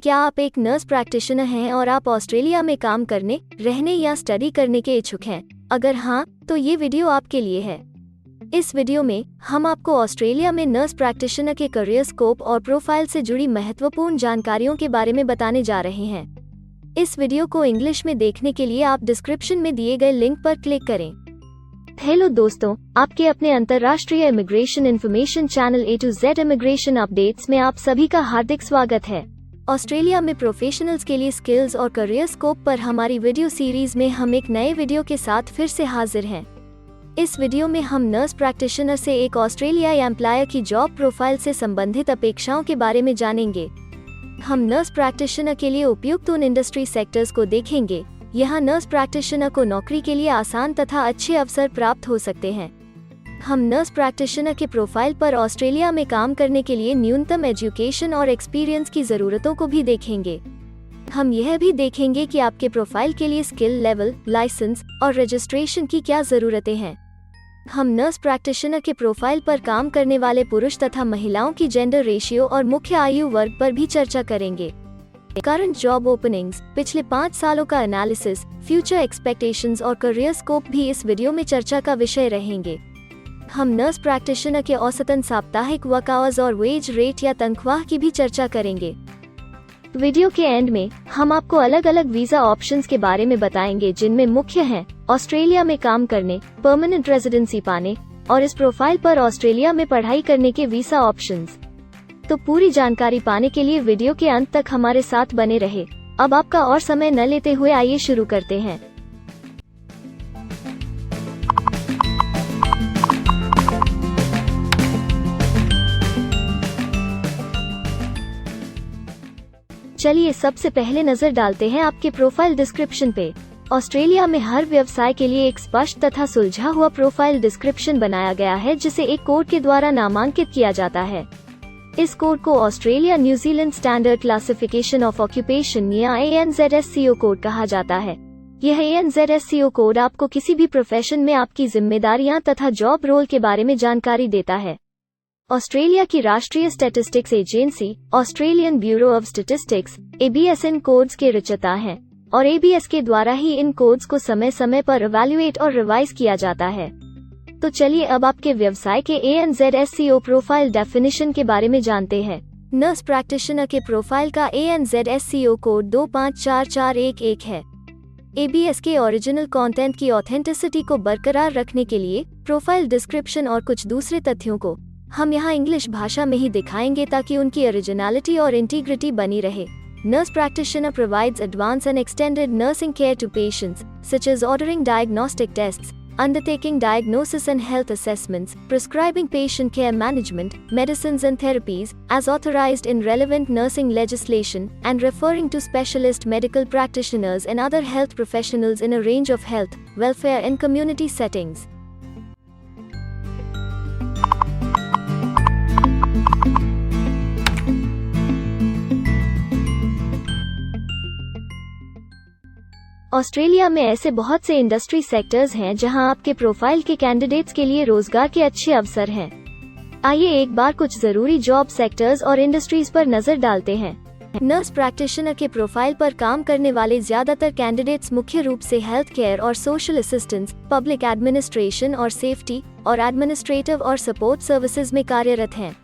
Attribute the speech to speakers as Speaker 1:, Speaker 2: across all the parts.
Speaker 1: क्या आप एक नर्स प्रैक्टिशनर हैं और आप ऑस्ट्रेलिया में काम करने, रहने या स्टडी करने के इच्छुक हैं? अगर हाँ, तो ये वीडियो आपके लिए है। इस वीडियो में हम आपको ऑस्ट्रेलिया में नर्स प्रैक्टिशनर के करियर स्कोप और प्रोफाइल से जुड़ी महत्वपूर्ण जानकारियों के बारे में बताने जा रहे हैं। इस वीडियो को इंग्लिश में देखने के लिए आप डिस्क्रिप्शन में दिए गए लिंक पर क्लिक करें। हेलो दोस्तों, आपके अपने अंतर्राष्ट्रीय immigration information channel A to Z immigration updates में आप सभी का हार्दिक स्वागत है। ऑस्ट्रेलिया में प्रोफेशनल्स के लिए स्किल्स और करियर स्कोप पर हमारी वीडियो सीरीज में हम एक नए वीडियो के साथ फिर से हाजिर हैं। इस वीडियो में हम नर्स प्रैक्टिशनर से एक ऑस्ट्रेलियाई एम्प्लॉयर की जॉब प्रोफाइल से संबंधित अपेक्षाओं के बारे में जानेंगे। हम नर्स प्रैक्टिशनर के लिए उपयुक्त उन इंडस्ट्री सेक्टर्स को देखेंगे। यहाँ नर्स प्रैक्टिशनर को नौकरी के लिए आसान तथा अच्छे अवसर प्राप्त हो सकते हैं। हम नर्स प्रैक्टिशनर के प्रोफाइल पर ऑस्ट्रेलिया में काम करने के लिए न्यूनतम एजुकेशन और एक्सपीरियंस की ज़रूरतों को भी देखेंगे। हम यह भी देखेंगे कि आपके प्रोफाइल के लिए स्किल लेवल, लाइसेंस और रजिस्ट्रेशन की क्या ज़रूरतें हैं। हम नर्स प्रैक्टिशनर के प्रोफाइल पर काम करने वाले पुरुष तथा महिलाओं की जेंडर रेशियो और मुख्य आयु वर्ग पर भी चर्चा करेंगे। करंट जॉब ओपनिंग्स, पिछले 5 सालों का एनालिसिस, फ्यूचर एक्सपेक्टेशंस और करियर स्कोप भी इस वीडियो में चर्चा का विषय रहेंगे। हम नर्स प्रैक्टिशनर के औसतन साप्ताहिक वर्क आवर्स और वेज रेट या तनख्वाह की भी चर्चा करेंगे। वीडियो के एंड में हम आपको अलग अलग वीजा ऑप्शंस के बारे में बताएंगे, जिनमें मुख्य हैं ऑस्ट्रेलिया में काम करने, परमानेंट रेजिडेंसी पाने और इस प्रोफाइल पर ऑस्ट्रेलिया में पढ़ाई करने के वीजा ऑप्शंस। तो पूरी जानकारी पाने के लिए वीडियो के अंत तक हमारे साथ बने रहे। अब आपका और समय न लेते हुए आइए शुरू करते हैं। चलिए सबसे पहले नजर डालते हैं आपके प्रोफाइल डिस्क्रिप्शन पे। ऑस्ट्रेलिया में हर व्यवसाय के लिए एक स्पष्ट तथा सुलझा हुआ प्रोफाइल डिस्क्रिप्शन बनाया गया है, जिसे एक कोड के द्वारा नामांकित किया जाता है। इस कोड को Australia New Zealand standard classification of occupation या ANZSCO कोड कहा जाता है। यह ANZSCO कोड आपको किसी भी प्रोफेशन में आपकी जिम्मेदारियां तथा जॉब रोल के बारे में जानकारी देता है। ऑस्ट्रेलिया की राष्ट्रीय statistics agency, Australian bureau of statistics, ABS in codes के रचयिता हैं और ABS के द्वारा ही इन कोड्स को समय समय पर इवैल्यूएट और रिवाइज किया जाता है। तो चलिए अब आपके व्यवसाय के ANZSCO प्रोफाइल डेफिनेशन के बारे में जानते हैं। नर्स प्रैक्टिशनर के प्रोफाइल का ANZSCO कोड 254411 है। ABS के ओरिजिनल कंटेंट की ऑथेंटिसिटी को बरकरार रखने के लिए प्रोफाइल डिस्क्रिप्शन और कुछ दूसरे तथ्यों को हम यहाँ इंग्लिश भाषा में ही दिखाएंगे, ताकि उनकी ओरिजिनलिटी और इंटीग्रिटी बनी रहे। Nurse practitioner provides advanced and extended nursing care to patients, such as ordering diagnostic tests, undertaking diagnosis and health assessments, prescribing patient care management, medicines and therapies, as authorized in relevant nursing legislation, and referring to specialist medical practitioners and other health professionals in a range of health, welfare and community settings. Australia में ऐसे बहुत से industry sectors हैं जहां आपके profile के candidates के लिए रोजगार के अच्छे अवसर हैं। आइए एक बार कुछ जरूरी जॉब सेक्टर्स और इंडस्ट्रीज पर नजर डालते हैं। नर्स प्रैक्टिशनर के प्रोफाइल पर काम करने वाले ज्यादातर कैंडिडेट्स मुख्य रूप से हेल्थ केयर और सोशल असिस्टेंस, पब्लिक एडमिनिस्ट्रेशन और सेफ्टी और एडमिनिस्ट्रेटिव और सपोर्ट सर्विसेज में कार्यरत हैं।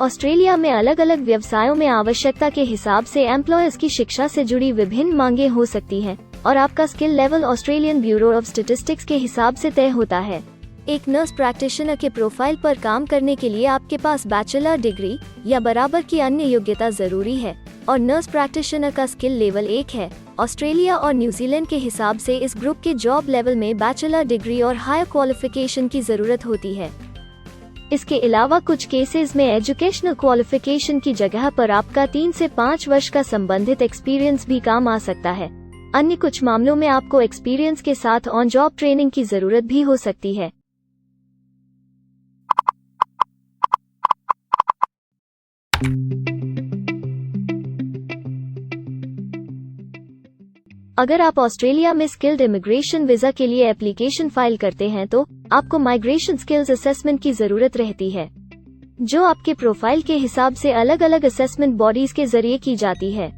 Speaker 1: ऑस्ट्रेलिया में अलग अलग व्यवसायों में आवश्यकता के हिसाब से एम्प्लॉयर्स की शिक्षा से जुड़ी विभिन्न मांगें हो सकती हैं और आपका skill level Australian bureau of statistics के हिसाब से तय होता है। एक नर्स प्रैक्टिशनर के प्रोफाइल पर काम करने के लिए आपके पास बैचलर डिग्री या बराबर की अन्य योग्यता जरूरी है और नर्स प्रैक्टिशनर का स्किल लेवल 1 है। ऑस्ट्रेलिया और न्यूजीलैंड के हिसाब से इस ग्रुप के जॉब लेवल में बैचलर डिग्री और हायर क्वालिफिकेशन की जरूरत होती है। इसके अलावा कुछ केसेस में एजुकेशनल क्वालिफिकेशन की जगह पर आपका 3 से 5 वर्ष का संबंधित एक्सपीरियंस भी काम आ सकता है। अन्य कुछ मामलों में आपको एक्सपीरियंस के साथ ऑन जॉब ट्रेनिंग की जरूरत भी हो सकती है। अगर आप ऑस्ट्रेलिया में स्किल्ड इमिग्रेशन वीजा के लिए एप्लीकेशन फाइल करते हैं तो आपको माइग्रेशन स्किल्स असेसमेंट की जरूरत रहती है, जो आपके प्रोफाइल के हिसाब से अलग अलग असेसमेंट बॉडीज के जरिए की जाती है।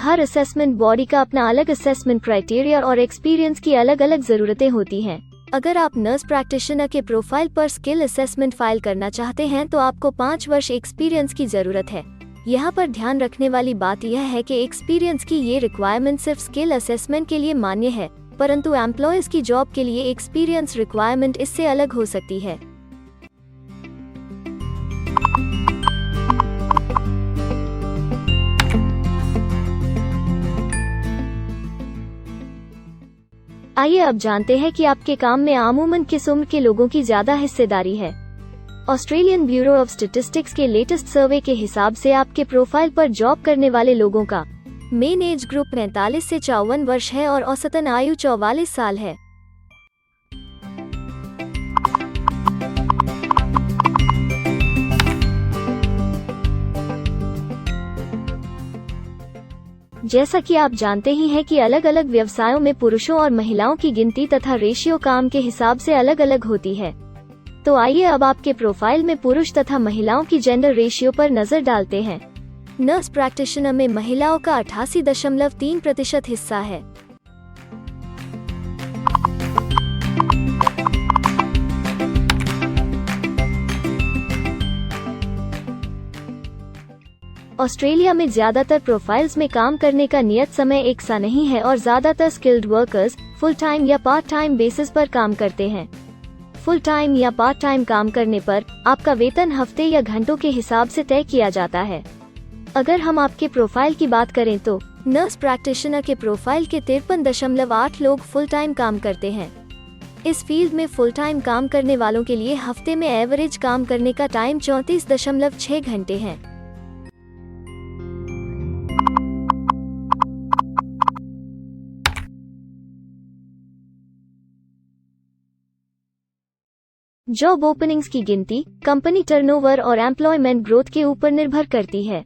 Speaker 1: हर असेसमेंट बॉडी का अपना अलग असेसमेंट क्राइटेरिया और एक्सपीरियंस की अलग अलग जरूरतें होती हैं। अगर आप नर्स प्रैक्टिशनर के प्रोफाइल पर स्किल असेसमेंट फाइल करना चाहते हैं तो आपको 5 वर्ष एक्सपीरियंस की जरूरत है। यहाँ पर ध्यान रखने वाली बात यह है कि एक्सपीरियंस की ये रिक्वायरमेंट सिर्फ स्किल असेसमेंट के लिए मान्य है, परंतु एम्प्लॉयर्स की जॉब के लिए एक्सपीरियंस रिक्वायरमेंट इससे अलग हो सकती है। आइए अब जानते हैं कि आपके काम में आमूमन किस उम्र के लोगों की ज्यादा हिस्सेदारी है। ऑस्ट्रेलियन ब्यूरो ऑफ स्टैटिस्टिक्स के लेटेस्ट सर्वे के हिसाब से आपके प्रोफाइल पर जॉब करने वाले लोगों का मेन एज ग्रुप 45 से 54 वर्ष है और औसतन आयु 44 साल है। जैसा कि आप जानते ही हैं कि अलग अलग व्यवसायों में पुरुषों और महिलाओं की गिनती तथा रेशियो काम के हिसाब से अलग अलग होती है। तो आइए अब आपके प्रोफाइल में पुरुष तथा महिलाओं की जेंडर रेशियो पर नजर डालते हैं। नर्स प्रैक्टिशनर में महिलाओं का 88.3% हिस्सा है। ऑस्ट्रेलिया में ज्यादातर प्रोफाइल्स में काम करने का नियत समय एक सा नहीं है और ज्यादातर स्किल्ड वर्कर्स फुल टाइम या पार्ट टाइम बेसिस पर काम करते हैं। फुल टाइम या पार्ट टाइम काम करने पर आपका वेतन हफ्ते या घंटों के हिसाब से तय किया जाता है। अगर हम आपके प्रोफाइल की बात करें तो नर्स प्रैक्टिशनर के प्रोफाइल के 53.8 लोग फुल टाइम काम करते हैं। इस फील्ड में फुल टाइम काम करने वालों के लिए हफ्ते में एवरेज काम करने का टाइम 34.6 घंटे है। जॉब ओपनिंग्स की गिनती कंपनी टर्नओवर और एम्प्लॉयमेंट ग्रोथ के ऊपर निर्भर करती है।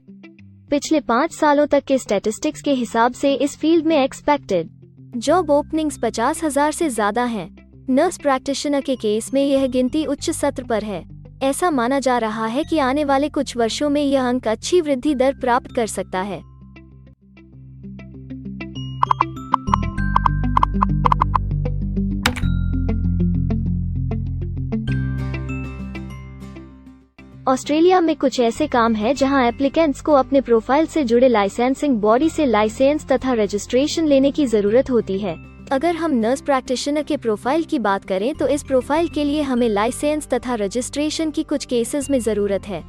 Speaker 1: पिछले 5 सालों तक के स्टैटिस्टिक्स के हिसाब से इस फील्ड में एक्सपेक्टेड जॉब ओपनिंग्स 50,000 से ज्यादा हैं। नर्स प्रैक्टिशनर के केस में यह गिनती उच्च सत्र पर है। ऐसा माना जा रहा है कि आने वाले कुछ वर्षों में यह अंक अच्छी वृद्धि दर प्राप्त कर सकता है। ऑस्ट्रेलिया में कुछ ऐसे काम हैं जहां एप्लीकेंट्स को अपने प्रोफाइल से जुड़े लाइसेंसिंग बॉडी से लाइसेंस तथा रजिस्ट्रेशन लेने की जरूरत होती है। अगर हम नर्स प्रैक्टिशनर के प्रोफाइल की बात करें तो इस प्रोफाइल के लिए हमें लाइसेंस तथा रजिस्ट्रेशन की कुछ केसेस में जरूरत है।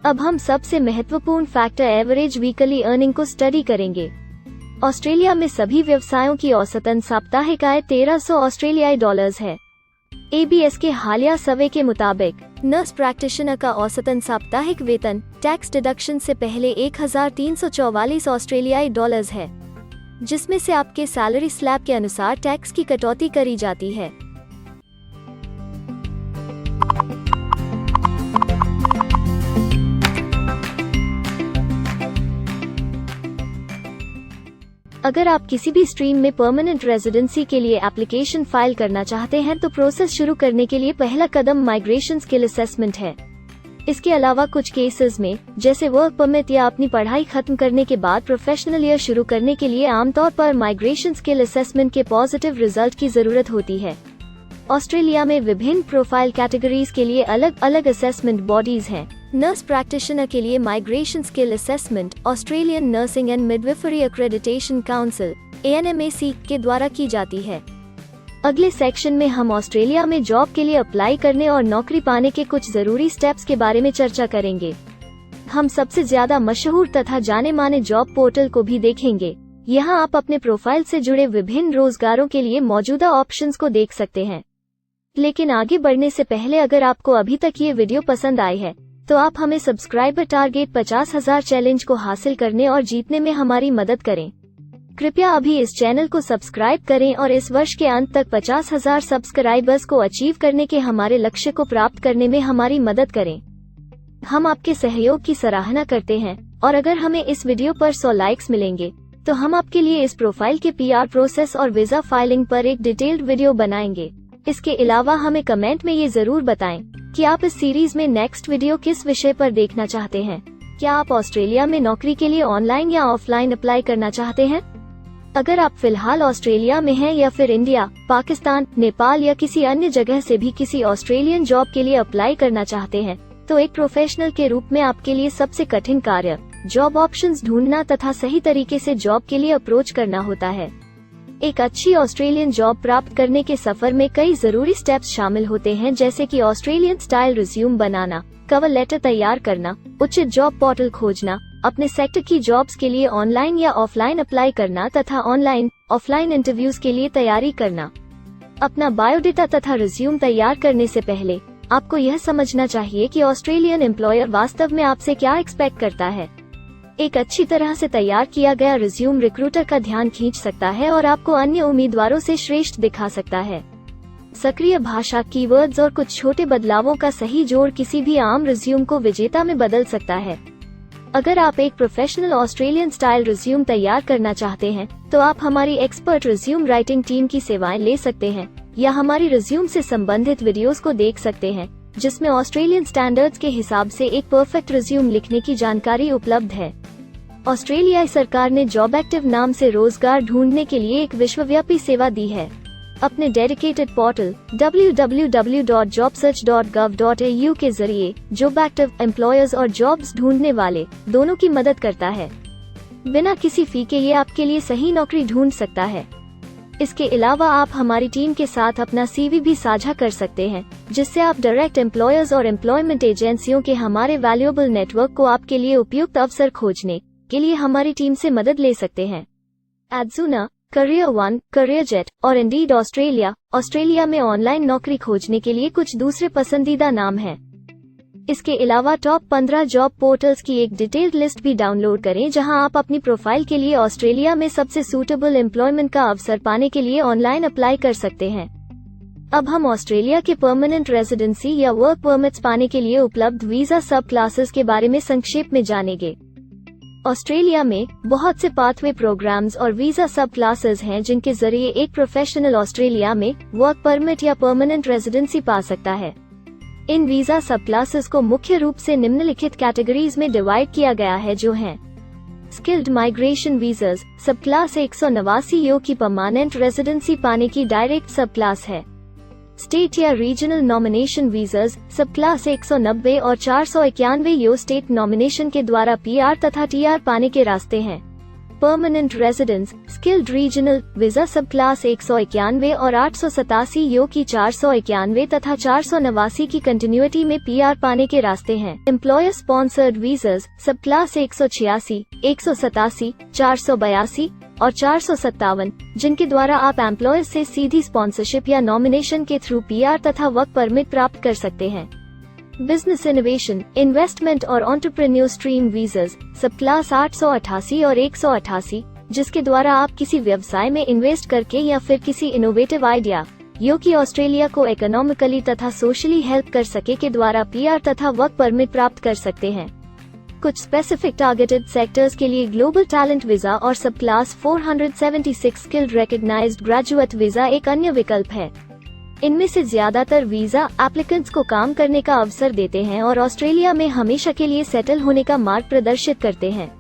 Speaker 1: अब हम सबसे महत्वपूर्ण फैक्टर एवरेज वीकली अर्निंग को स्टडी करेंगे। ऑस्ट्रेलिया में सभी व्यवसायों की औसतन साप्ताहिक आय 1300 ऑस्ट्रेलियाई डॉलर्स है। ABS के हालिया सर्वे के मुताबिक नर्स प्रैक्टिशनर का औसतन साप्ताहिक वेतन टैक्स डिडक्शन से पहले 1344 ऑस्ट्रेलियाई डॉलर्स है, जिसमें से आपके सैलरी स्लैब के अनुसार टैक्स की कटौती करी जाती है। अगर आप किसी भी स्ट्रीम में परमानेंट रेजिडेंसी के लिए एप्लीकेशन फाइल करना चाहते हैं तो प्रोसेस शुरू करने के लिए पहला कदम माइग्रेशन स्किल असेसमेंट है। इसके अलावा कुछ केसेस में जैसे वर्क परमिट या अपनी पढ़ाई खत्म करने के बाद प्रोफेशनल ईयर शुरू करने के लिए आमतौर पर माइग्रेशन स्किल असेसमेंट के पॉजिटिव रिजल्ट की जरूरत होती है। ऑस्ट्रेलिया में विभिन्न प्रोफाइल कैटेगरीज के लिए अलग अलग असेसमेंट बॉडीज हैं। नर्स प्रैक्टिशनर के लिए migration skill assessment Australian nursing and midwifery accreditation council ANMAC के द्वारा की जाती है। अगले सेक्शन में हम ऑस्ट्रेलिया में जॉब के लिए अप्लाई करने और नौकरी पाने के कुछ जरूरी स्टेप्स के बारे में चर्चा करेंगे। हम सबसे ज्यादा मशहूर तथा जाने माने जॉब पोर्टल को भी देखेंगे। यहाँ आप अपने प्रोफाइल से जुड़े विभिन्न रोजगारों के लिए मौजूदा ऑप्शंस को देख सकते हैं। लेकिन आगे बढ़ने से पहले अगर आपको अभी तक ये वीडियो पसंद आई है तो आप हमें सब्सक्राइबर टारगेट 50,000 चैलेंज को हासिल करने और जीतने में हमारी मदद करें। कृपया अभी इस चैनल को सब्सक्राइब करें और इस वर्ष के अंत तक 50,000 सब्सक्राइबर्स को अचीव करने के हमारे लक्ष्य को प्राप्त करने में हमारी मदद करें। हम आपके सहयोग की सराहना करते हैं और अगर हमें इस वीडियो पर 100 लाइक्स मिलेंगे तो हम आपके लिए इस प्रोफाइल के PR प्रोसेस और वीजा फाइलिंग पर एक डिटेल्ड वीडियो बनाएंगे। इसके अलावा हमें कमेंट में ये जरूर बताएं कि आप इस सीरीज में नेक्स्ट वीडियो किस विषय पर देखना चाहते हैं। क्या आप ऑस्ट्रेलिया में नौकरी के लिए ऑनलाइन या ऑफलाइन अप्लाई करना चाहते हैं? अगर आप फिलहाल ऑस्ट्रेलिया में हैं या फिर इंडिया, पाकिस्तान, नेपाल या किसी अन्य जगह से भी किसी ऑस्ट्रेलियन जॉब के लिए अप्लाई करना चाहते हैं, तो एक प्रोफेशनल के रूप में आपके लिए सबसे कठिन कार्य जॉब ऑप्शंस ढूंढना तथा सही तरीके से जॉब के लिए अप्रोच करना होता है। एक अच्छी ऑस्ट्रेलियन जॉब प्राप्त करने के सफर में कई जरूरी स्टेप्स शामिल होते हैं, जैसे कि ऑस्ट्रेलियन स्टाइल रिज्यूम बनाना, कवर लेटर तैयार करना, उचित जॉब पोर्टल खोजना, अपने सेक्टर की जॉब्स के लिए ऑनलाइन या ऑफलाइन अप्लाई करना तथा ऑनलाइन ऑफलाइन इंटरव्यूज के लिए तैयारी करना। अपना बायोडेटा तथा रिज्यूम तैयार करने से पहले आपको यह समझना चाहिए कि ऑस्ट्रेलियन एम्प्लॉयर वास्तव में आपसे क्या एक्सपेक्ट करता है। एक अच्छी तरह से तैयार किया गया रिज्यूम रिक्रूटर का ध्यान खींच सकता है और आपको अन्य उम्मीदवारों से श्रेष्ठ दिखा सकता है। सक्रिय भाषा, कीवर्ड्स और कुछ छोटे बदलावों का सही जोड़ किसी भी आम रिज्यूम को विजेता में बदल सकता है। अगर आप एक प्रोफेशनल ऑस्ट्रेलियन स्टाइल रिज्यूम तैयार करना चाहते हैं, तो आप हमारी एक्सपर्ट रिज्यूम राइटिंग टीम की सेवाएं ले सकते हैं या हमारी रिज्यूम से संबंधित वीडियोस को देख सकते हैं, जिसमें ऑस्ट्रेलियन स्टैंडर्ड्स के हिसाब से एक परफेक्ट रिज्यूम लिखने की जानकारी उपलब्ध है। ऑस्ट्रेलियाई सरकार ने जॉब एक्टिव नाम से रोजगार ढूंढने के लिए एक विश्वव्यापी सेवा दी है। अपने डेडिकेटेड पोर्टल www.jobsearch.gov.au के जरिए जॉब एक्टिव एम्प्लॉयर्स और जॉब्स ढूंढने वाले दोनों की मदद करता है। बिना किसी फी के ये आपके लिए सही नौकरी ढूंढ सकता है। इसके अलावा आप हमारी टीम के साथ अपना CV भी साझा कर सकते हैं, जिससे आप डायरेक्ट एम्प्लॉयर्स और एम्प्लॉयमेंट एजेंसियों के हमारे वैल्यूएबल नेटवर्क को आपके लिए उपयुक्त अवसर खोजने के लिए हमारी टीम से मदद ले सकते हैं। एडजूना, करियर वन, करियर जेट और इंडीड ऑस्ट्रेलिया में ऑनलाइन नौकरी खोजने के लिए कुछ दूसरे पसंदीदा नाम हैं। इसके अलावा टॉप 15 जॉब पोर्टल्स की एक डिटेल्ड लिस्ट भी डाउनलोड करें, जहां आप अपनी प्रोफाइल के लिए ऑस्ट्रेलिया में सबसे सूटेबल एम्प्लॉयमेंट का अवसर पाने के लिए ऑनलाइन अप्लाई कर सकते हैं। अब हम ऑस्ट्रेलिया के परमानेंट रेजिडेंसी या वर्क परमिट्स पाने के लिए उपलब्ध वीजा सब क्लासेस के बारे में संक्षेप में जानेंगे। ऑस्ट्रेलिया में बहुत से पाथवे प्रोग्राम्स और वीजा सब क्लासेस हैं, जिनके जरिए एक प्रोफेशनल ऑस्ट्रेलिया में वर्क परमिट या परमानेंट रेजिडेंसी पा सकता है। इन वीजा सब क्लासेस को मुख्य रूप से निम्नलिखित कैटेगरीज में डिवाइड किया गया है, जो हैं स्किल्ड माइग्रेशन वीजास सब क्लास 189 यो की परमानेंट रेजिडेंसी पाने की डायरेक्ट सब क्लास है। स्टेट या रीजनल नॉमिनेशन वीजास सब क्लास 190 और 491 यो स्टेट नॉमिनेशन के द्वारा PR तथा TR पाने के रास्ते हैं। Permanent residence skilled regional visa सब क्लास 191 और 887 यो की 491 तथा 489 की कंटिन्यूटी में PR पाने के रास्ते हैं। एम्प्लॉयर स्पॉन्सर्ड वीजास सब क्लास 186, 187, 482 और 457, जिनके द्वारा आप एम्प्लॉयर से सीधी स्पॉन्सरशिप या नॉमिनेशन के थ्रू PR तथा वर्क परमिट प्राप्त कर सकते हैं। बिजनेस इनोवेशन, इन्वेस्टमेंट और एंटरप्रेन्योर स्ट्रीम वीजास सब क्लास 888 और 188, जिसके द्वारा आप किसी व्यवसाय में इन्वेस्ट करके या फिर किसी इनोवेटिव आइडिया यो कि ऑस्ट्रेलिया को इकोनॉमिकली तथा सोशली हेल्प कर सके के द्वारा PR तथा वर्क परमिट प्राप्त कर सकते हैं। कुछ स्पेसिफिक टारगेटेड सेक्टर्स के लिए ग्लोबल टैलेंट वीजा और subclass 476 skilled recognised graduate visa एक अन्य विकल्प है। इनमें से ज्यादातर वीजा एप्लीकेंट्स को काम करने का अवसर देते हैं और ऑस्ट्रेलिया में हमेशा के लिए सेटल होने का मार्ग प्रदर्शित करते हैं।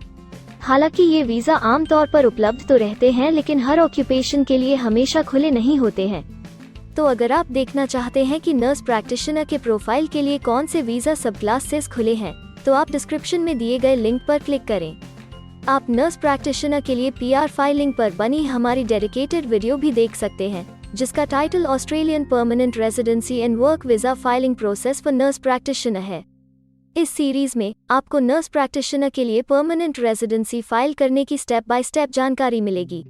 Speaker 1: हालांकि ये वीजा आमतौर पर उपलब्ध तो रहते हैं, लेकिन हर ऑक्यूपेशन के लिए हमेशा खुले नहीं होते हैं। तो अगर आप देखना चाहते हैं कि नर्स प्रैक्टिशनर के प्रोफाइल के लिए कौन से वीजा सब क्लासेस खुले हैं, तो आप डिस्क्रिप्शन में दिए गए लिंक पर क्लिक करें। आप नर्स प्रैक्टिशनर के लिए PR फाइलिंग पर बनी हमारी डेडिकेटेड वीडियो भी देख सकते हैं, जिसका title Australian permanent residency and work visa filing process for nurse practitioner है। इस सीरीज में आपको नर्स प्रैक्टिशनर के लिए परमानेंट रेजिडेंसी फाइल करने की स्टेप बाय स्टेप जानकारी मिलेगी।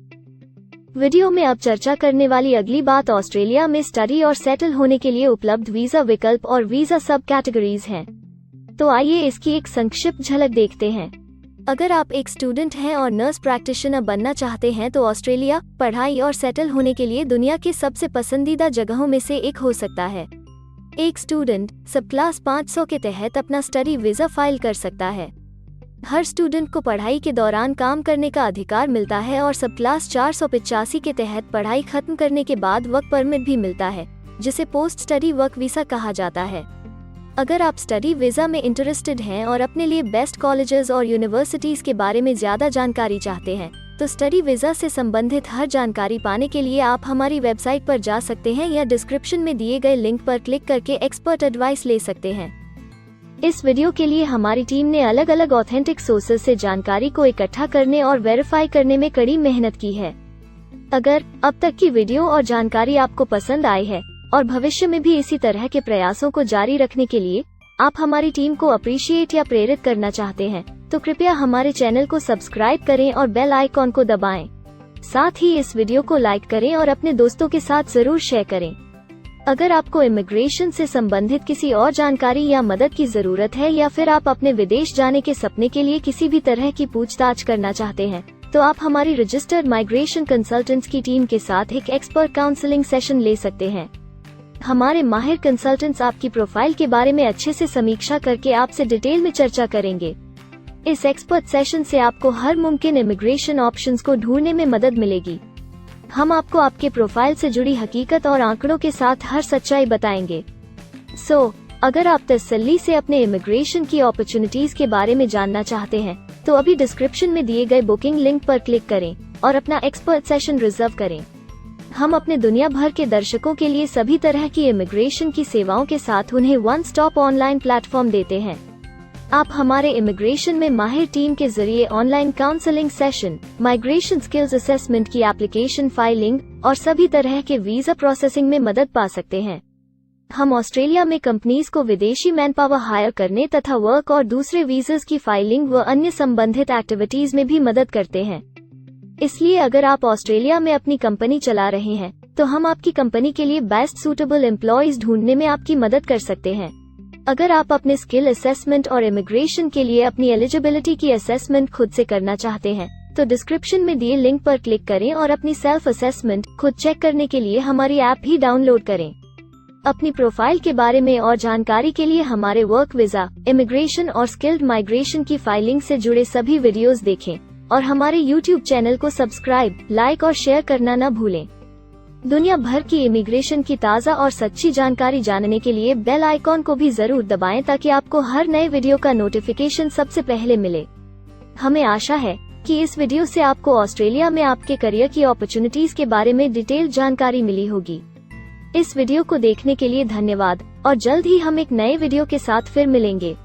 Speaker 1: वीडियो में अब चर्चा करने वाली अगली बात ऑस्ट्रेलिया में स्टडी और सेटल होने के लिए उपलब्ध वीजा विकल्प और वीजा सब कैटेगरीज हैं। तो आइए इसकी एक संक्षिप्त झलक देखते हैं। अगर आप एक स्टूडेंट हैं और नर्स प्रैक्टिशनर बनना चाहते हैं तो ऑस्ट्रेलिया पढ़ाई और सेटल होने के लिए दुनिया के सबसे पसंदीदा जगहों में से एक हो सकता है। एक स्टूडेंट सब क्लास 500 के तहत अपना स्टडी वीज़ा फाइल कर सकता है। हर स्टूडेंट को पढ़ाई के दौरान काम करने का अधिकार मिलता है और सब क्लास 485 के तहत पढ़ाई खत्म करने के बाद वर्क परमिट भी मिलता है, जिसे पोस्ट स्टडी वर्क वीज़ा कहा जाता है। अगर आप स्टडी वीज़ा में इंटरेस्टेड हैं और अपने लिए बेस्ट कॉलेजेस और यूनिवर्सिटीज़ के बारे में ज़्यादा जानकारी चाहते हैं, तो स्टडी वीज़ा से संबंधित हर जानकारी पाने के लिए आप हमारी वेबसाइट पर जा सकते हैं या डिस्क्रिप्शन में दिए गए लिंक पर क्लिक करके एक्सपर्ट एडवाइस ले सकते हैं। इस वीडियो के लिए हमारी टीम ने अलग अलग ऑथेंटिक सोर्सेज से जानकारी को इकट्ठा करने और वेरीफाई करने में कड़ी मेहनत की है। अगर अब तक की वीडियो और जानकारी आपको पसंद आई है और भविष्य में भी इसी तरह के प्रयासों को जारी रखने के लिए आप हमारी टीम को अप्रिशिएट या प्रेरित करना चाहते हैं, तो कृपया हमारे चैनल को सब्सक्राइब करें और बेल आइकॉन को दबाएं। साथ ही इस वीडियो को लाइक करें और अपने दोस्तों के साथ जरूर शेयर करें। अगर आपको इमिग्रेशन से संबंधित किसी और जानकारी या मदद की जरूरत है या फिर आप अपने विदेश जाने के सपने के लिए किसी भी तरह की पूछताछ करना चाहते हैं, तो आप हमारी रजिस्टर्ड माइग्रेशन कंसल्टेंट्स की टीम के साथ एक एक्सपर्ट काउंसलिंग सेशन ले सकते हैं। हमारे माहिर कंसल्टेंट्स आपकी प्रोफाइल के बारे में अच्छे से समीक्षा करके आपसे डिटेल में चर्चा करेंगे। इस एक्सपर्ट सेशन से आपको हर मुमकिन इमिग्रेशन ऑप्शंस को ढूंढने में मदद मिलेगी। हम आपको आपके प्रोफाइल से जुड़ी हकीकत और आंकड़ों के साथ हर सच्चाई बताएंगे। अगर आप तसल्ली से अपने इमिग्रेशन की अपॉर्चुनिटीज के बारे में जानना चाहते हैं, तो अभी डिस्क्रिप्शन में दिए गए बुकिंग लिंक पर क्लिक करें और अपना एक्सपर्ट सेशन रिजर्व करें। हम अपने दुनिया भर के दर्शकों के लिए सभी तरह की इमिग्रेशन की सेवाओं के साथ उन्हें वन स्टॉप ऑनलाइन प्लेटफॉर्म देते हैं। आप हमारे इमिग्रेशन में माहिर टीम के जरिए online counselling session, migration skills assessment की एप्लीकेशन फाइलिंग और सभी तरह के वीजा प्रोसेसिंग में मदद पा सकते हैं। हम ऑस्ट्रेलिया में कंपनीज को विदेशी मैन पावर हायर करने तथा वर्क और दूसरे वीजास की फाइलिंग व अन्य संबंधित एक्टिविटीज में भी मदद करते हैं। इसलिए अगर आप ऑस्ट्रेलिया में अपनी कंपनी चला रहे हैं, तो हम आपकी कंपनी के लिए बेस्ट सूटेबल एम्प्लॉयज ढूंढने में आपकी मदद कर सकते हैं। अगर आप अपने स्किल असेसमेंट और इमिग्रेशन के लिए अपनी एलिजिबिलिटी की असेसमेंट खुद से करना चाहते हैं, तो डिस्क्रिप्शन में दिए लिंक पर क्लिक करें और अपनी सेल्फ असेसमेंट खुद चेक करने के लिए हमारी ऐप भी डाउनलोड करें। अपनी प्रोफाइल के बारे में और जानकारी के लिए हमारे वर्क वीजा, इमिग्रेशन और स्किल्ड माइग्रेशन की फाइलिंग से जुड़े सभी वीडियोस देखें और हमारे YouTube चैनल को सब्सक्राइब, लाइक और शेयर करना न भूलें। दुनिया भर की इमिग्रेशन की ताज़ा और सच्ची जानकारी जानने के लिए बेल आइकॉन को भी जरूर दबाएं ताकि आपको हर नए वीडियो का नोटिफिकेशन सबसे पहले मिले। हमें आशा है कि इस वीडियो से आपको ऑस्ट्रेलिया में आपके करियर की अपॉर्चुनिटीज के बारे में डिटेल जानकारी मिली होगी। इस वीडियो को देखने के लिए धन्यवाद और जल्द ही हम एक नए वीडियो के साथ फिर मिलेंगे।